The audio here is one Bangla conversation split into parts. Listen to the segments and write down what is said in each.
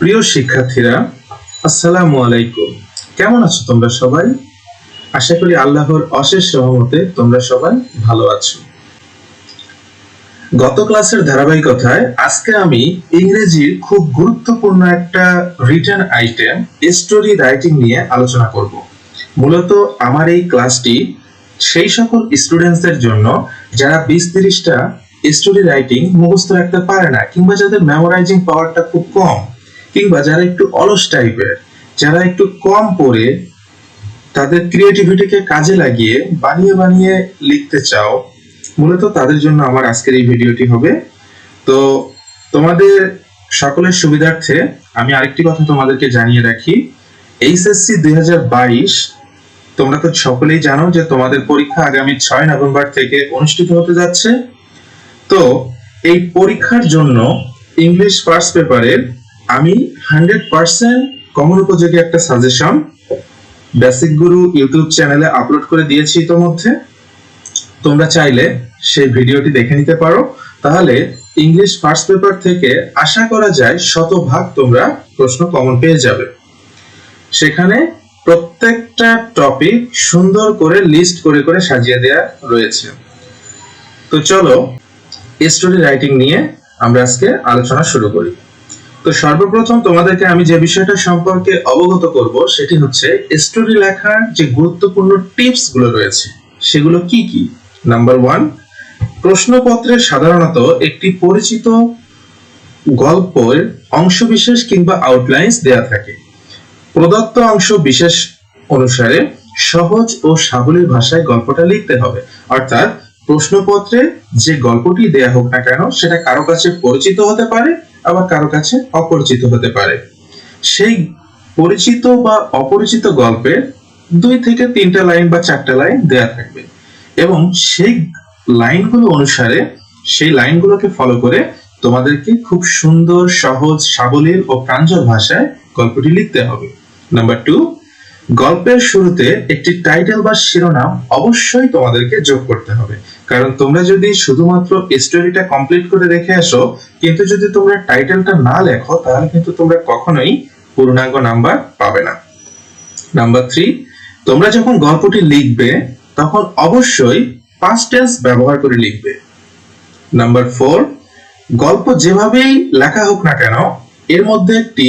প্রিয় শিক্ষার্থীরা, আসসালামু আলাইকুম। কেমন আছো তোমরা সবাই? আশা করি আল্লাহর অশেষ রহমতে তোমরা সবাই ভালো আছো। গত ক্লাসের ধারাবাহিকতায় আজকে আমি ইংরেজির খুব গুরুত্বপূর্ণ একটা রিটেন আইটেম স্টোরি রাইটিং নিয়ে আলোচনা করব। মূলত আমার এই ক্লাসটি সেই সকল স্টুডেন্টসদের জন্য যারা 20-30টা স্টোরি রাইটিং মুখস্থ রাখতে পারে না, কিংবা যাদের মেমোরাইজিং পাওয়ারটা খুব কম, কিংবা যারা একটু অলস টাইপের, যারা একটু কম পড়ে তাদের ক্রিয়েটিভিটিকে কাজে লাগিয়ে বানিয়ে বানিয়ে লিখতে চাও, মূলত তাদের জন্য আমার আজকের এই ভিডিওটি হবে। তো তোমাদের সকলের সুবিধার্থে আমি আরেকটি কথা তোমাদেরকে জানিয়ে রাখি। এইচএসসি 2022 তোমরা তো সকলেই জানো যে তোমাদের পরীক্ষা আগামী 6 নভেম্বর থেকে অনুষ্ঠিত হতে যাচ্ছে। তো এই পরীক্ষার জন্য ইংলিশ ফার্স্ট পেপারের আমি 100% কমন উপযোগী একটা সাজেশন বেসিক গুরু ইউটিউব চ্যানেলে আপলোড করে দিয়েছি ইতোমধ্যে। তোমরা চাইলে সেই ভিডিওটি দেখে নিতে পারো, তাহলে ইংলিশ ফার্স্ট পেপার থেকে আশা করা যায় শতভাগ তোমরা প্রশ্ন কমন পেয়ে যাবে। সেখানে প্রত্যেকটা টপিক সুন্দর করে লিস্ট করে করে সাজিয়ে দেওয়া রয়েছে। তো চলো স্টোরি রাইটিং নিয়ে আমরা আজকে আলোচনা শুরু করি। তো সর্বপ্রথম তোমাদেরকে আমি যে বিষয়টা সম্পর্কে অবগত করব সেটি হচ্ছে স্টোরি লেখার যে গুরুত্বপূর্ণ টিপস গুলো রয়েছে সেগুলো কি কি। নাম্বার 1, প্রশ্নপত্রে সাধারণত একটি পরিচিত গল্পের অংশবিশেষ কিংবা আউটলাইন্স দেয়া থাকে। প্রদত্ত অংশ বিশেষ অনুসারে সহজ ও সাবলীল ভাষায় গল্পটা লিখতে হবে। অর্থাৎ প্রশ্নপত্রে যে গল্পটি দেয়া হোক না কেন সেটা কারো কাছে পরিচিত হতে পারে, আবার কারো কাছে অপরিচিত হতে পারে। সেই পরিচিত বা অপরিচিত গল্পের 2 থেকে 3টা লাইন বা 4টা লাইন দেয়া থাকবে, এবং সেই লাইনগুলো অনুসারে সেই লাইনগুলোকে ফলো করে তোমাদেরকে খুব সুন্দর, সহজ, সাবলীল ও প্রাঞ্জল ভাষায় গল্পটি লিখতে হবে। নাম্বার 2, গল্পের শুরুতে একটি টাইটেল বা শিরোনাম অবশ্যই তোমাদেরকে যোগ করতে হবে। কারণ তোমরা যদি শুধুমাত্র স্টোরিটা কমপ্লিট করে রেখে আসো, কিন্তু যদি তোমরা টাইটেলটা না লেখো, তাহলে কিন্তু তোমরা কখনোই পূর্ণাঙ্গ নাম্বার পাবে না। নাম্বার 3, তোমরা যখন গল্পটি লিখবে তখন অবশ্যই পাস্ট টেন্স ব্যবহার করে লিখবে। নাম্বার 4, গল্প যেভাবেই লেখা হোক না কেন এর মধ্যে একটি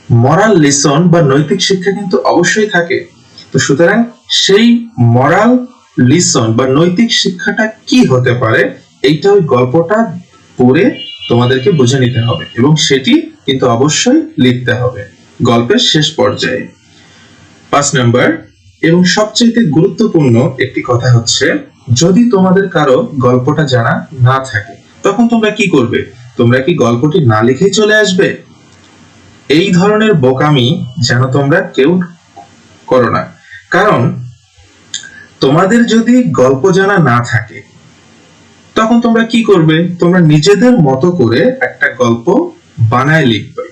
মরাল লেসন বা নৈতিক শিক্ষা কিন্তু অবশ্যই থাকে। তো সুতরাং সেই মরাল লেসন বা নৈতিক শিক্ষাটা কি হতে পারে এইটা ওই গল্পটা পড়ে তোমাদেরকে বুঝে নিতে হবে, এবং সেটি কিন্তু অবশ্যই লিখতে হবে গল্পের শেষ পর্যায়ে। 5 নাম্বার এবং সবচেয়ে গুরুত্বপূর্ণ একটি কথা হচ্ছে, যদি তোমাদের কারো গল্পটা জানা না থাকে তখন তোমরা কি করবে? তোমরা কি গল্পটি না লিখেই চলে আসবে? এই ধরনের বোকামি যেন তোমরা কেউ করো না। কারণ তোমাদের যদি গল্প জানা না থাকে তখন তোমরা কি করবে? তোমরা নিজেদের মতো করে একটা গল্প বানায় লিখবে।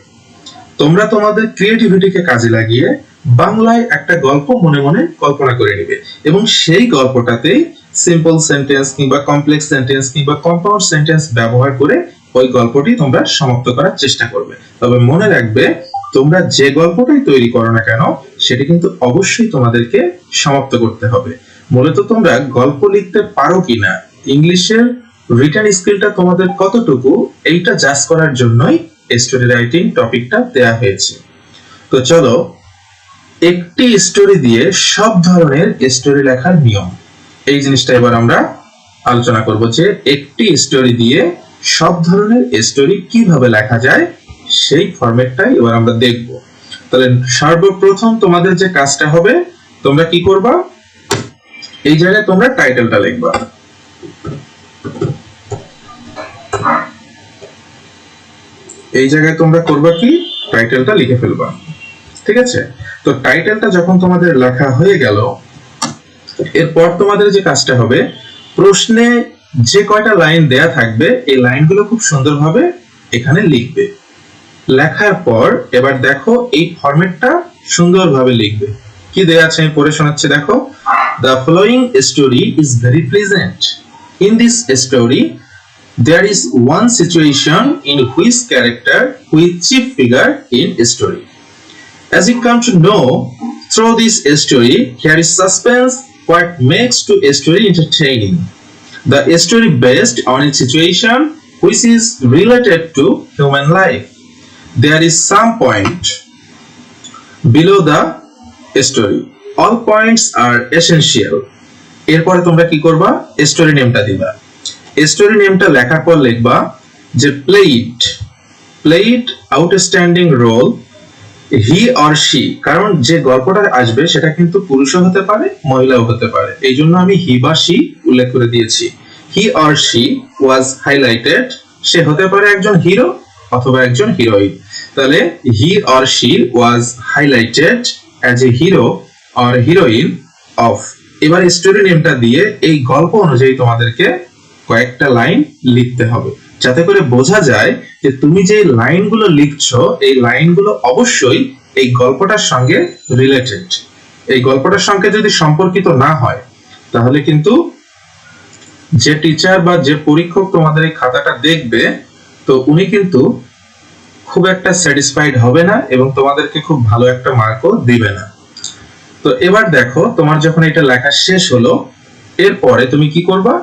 তোমরা তোমাদের ক্রিয়েটিভিটিকে কাজে লাগিয়ে বাংলায় একটা গল্প মনে মনে কল্পনা করে নিবে, এবং সেই গল্পটাতে সিম্পল সেন্টেন্স কিংবা কমপ্লেক্স সেন্টেন্স কিংবা কম্পাউন্ড সেন্টেন্স ব্যবহার করে ওই গল্পটি তোমরা সমাপ্ত করার চেষ্টা করবে। তবে মনে রাখবে, তোমরা যে গল্পটাই তৈরি করো না কেন সেটি কিন্তু অবশ্যই তোমাদেরকে সমাপ্ত করতে হবে। মূলত তোমরা গল্প লিখতে পারো কিনা, ইংলিশের রিটেন স্কিলটা তোমাদের কতটুকু, এইটা জাজ করার জন্যই স্টোরি রাইটিং টপিকটা দেয়া হয়েছে। তো চলো একটি স্টোরি দিয়ে সব ধরনের স্টোরি লেখার নিয়ম, এই জিনিসটা এবার আমরা আলোচনা করব, যে একটি স্টোরি দিয়ে সব ধরনের স্টোরি কিভাবে লেখা যায় সেই ফরম্যাটটাই এবার আমরা দেখব। তাহলে সর্বপ্রথম তোমাদের যে কাজটা হবে, তোমরা কি করবা? এই জায়গায় তোমরা টাইটেলটা লিখবা। এই জায়গায় তোমরা করবা কি? টাইটেলটা লিখে ফেলবা। ঠিক আছে? তো টাইটেলটা যখন তোমাদের লেখা হয়ে গেল, এরপর তোমাদের যে কাজটা হবে, প্রশ্নে যে কয়টা লাইন দেয়া থাকবে এই লাইনগুলো খুব সুন্দরভাবে এখানে লিখবে। লেখার পর এবার দেখো এই ফরম্যাটটা সুন্দরভাবে লিখবে। কি দেয়া আছে আমি পড়ে শোনাচ্ছি, দেখো। The following story is very pleasant. In this story, There is one situation in which character with chief figure in a story. As you come to know through this story, here is suspense what makes to a story entertaining. The story based on a situation which is related to human life. There is some point below the story. All points are essential. এরপরে তোমরা কি করবা, স্টোরি নেমটা দিবা। স্টোরি নেমটা লেখার পর লিখবা যে played outstanding role he or she, কারণ যে গল্পটা আসবে সেটা কিন্তু পুরুষও হতে পারে মহিলাও হতে পারে, এই জন্য আমি হি বা শি উল্লেখ করে দিয়েছি। He or she was highlighted, সে হতে পারে একজন হিরো অথবা একজন হিরোইন। তাহলে he or she was highlighted as a hero or heroine of. এবার স্টোরি নেমটা দিয়ে এই গল্প অনুযায়ী তোমাদেরকে কয়েকটা লাইন লিখতে হবে, যাতে করে বোঝা যায় যে তুমি যে লাইনগুলো লিখছো এই লাইনগুলো অবশ্যই এই গল্পটার সঙ্গে রিলেটেড। এই গল্পটার সঙ্গে যদি সম্পর্কিত না হয় তাহলে কিন্তু যে টিচার বা যে পরীক্ষক তোমাদের এই খাতাটা দেখবে তো উনি কিন্তু খুব একটা স্যাটিসফাইড হবে না এবং তোমাদেরকে খুব ভালো একটা মার্কও দিবে না। তো এবার দেখো, তোমার যখন এটা লেখা শেষ হলো, এরপরে তুমি কি করবা,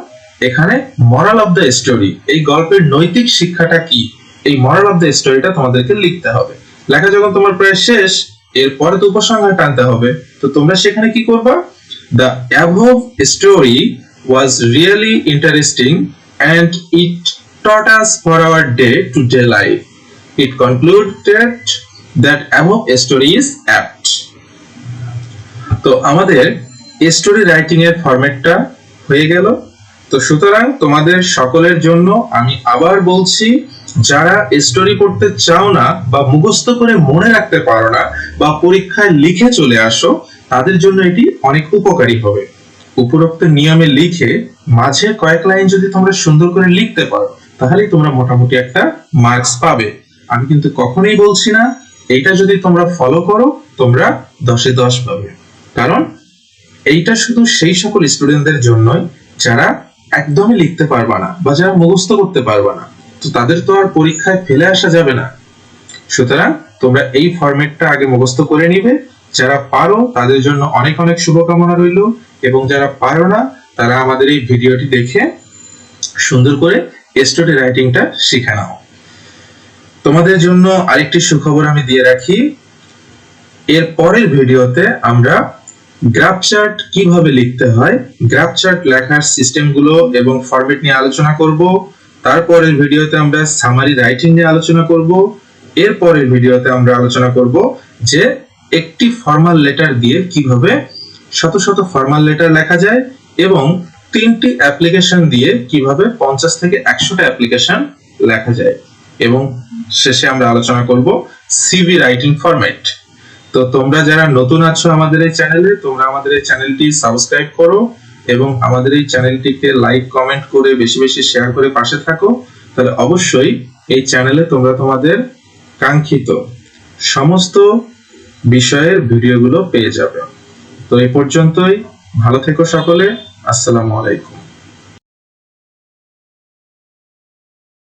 এখানে মরাল অফ দ্য স্টোরি, এই গল্পের নৈতিক শিক্ষাটা কি, এই মরাল অফ দ্য স্টোরিটা তোমাদেরকে লিখতে হবে। লেখা যখন তোমার প্রায় শেষ, এরপরে তো উপসংহার টানতে হবে। তো তোমরা সেখানে কি করবা, the above story was really interesting and it taught us for our day-to-day life. It concluded that above story is apt. তো আমাদের স্টোরি রাইটিং এর ফরম্যাটটা হয়ে গেল। তো সুতরাং তোমাদের সকলের জন্য আমি আবার বলছি, যারা স্টোরি পড়তে চাও না বা মুখস্থ করে মনে রাখতে পারো না বা পরীক্ষায় লিখে চলে আসো, তাদের জন্য এটি অনেক উপকারী হবে। উপরোক্ত নিয়মে লিখে মাঝে কয়েক লাইন যদি তোমরা সুন্দর করে লিখতে পারো তাহলেই তোমরা মোটামুটি একটা মার্কস পাবে। আমি কিন্তু কখনোই বলছি না এইটা যদি তোমরা ফলো করো তোমরা 10-এ 10 পাবে, কারণ এইটা শুধু সেই সকল স্টুডেন্টদের জন্যই যারা একদমই লিখতে পারবা না বা যারা মুখস্থ করতে পারবা না, তো তাদের তো আর পরীক্ষায় ফেলে আসা যাবে না। সুতরাং তোমরা এই ফরম্যাটটা আগে মুখস্থ করে নিবে। যারা পারো তাদের জন্য অনেক অনেক শুভকামনা রইল, এবং যারা পারো না তারা আমাদের এই ভিডিওটি দেখে সুন্দর করে স্টোরি রাইটিংটা শিখে নাও। তোমাদের জন্য আরেকটি সুখবর আমি দিয়ে রাখি, এর পরের ভিডিওতে আমরা গ্রাফ চার্ট কিভাবে লিখতে হয়, গ্রাফ চার্ট লেখার সিস্টেমগুলো এবং ফরম্যাট নিয়ে আলোচনা করব। তারপরের ভিডিওতে আমরা সামারি রাইটিং নিয়ে আলোচনা করব। এর পরের ভিডিওতে আমরা আলোচনা করব যে একটি ফর্মাল লেটার দিয়ে কিভাবে শত শত ফর্মাল লেটার লেখা যায় এবং 3টি অ্যাপ্লিকেশন দিয়ে কিভাবে 50 থেকে 100টা অ্যাপ্লিকেশন লেখা যায়, এবং শেষে আমরা আলোচনা করব সিভি রাইটিং ফরম্যাট। তো তোমরা যারা নতুন আছো আমাদের এই চ্যানেলে, তোমরা আমাদের এই চ্যানেলটি সাবস্ক্রাইব করো এবং আমাদের এই চ্যানেলটিকে লাইক কমেন্ট করে বেশি বেশি শেয়ার করে পাশে থাকো। তাহলে অবশ্যই এই চ্যানেলে তোমরা তোমাদের কাঙ্ক্ষিত সমস্ত বিষয়ের ভিডিওগুলো পেয়ে যাবে। তো এই পর্যন্তই, ভালো থেকো সকলে, আসসালামু আলাইকুম।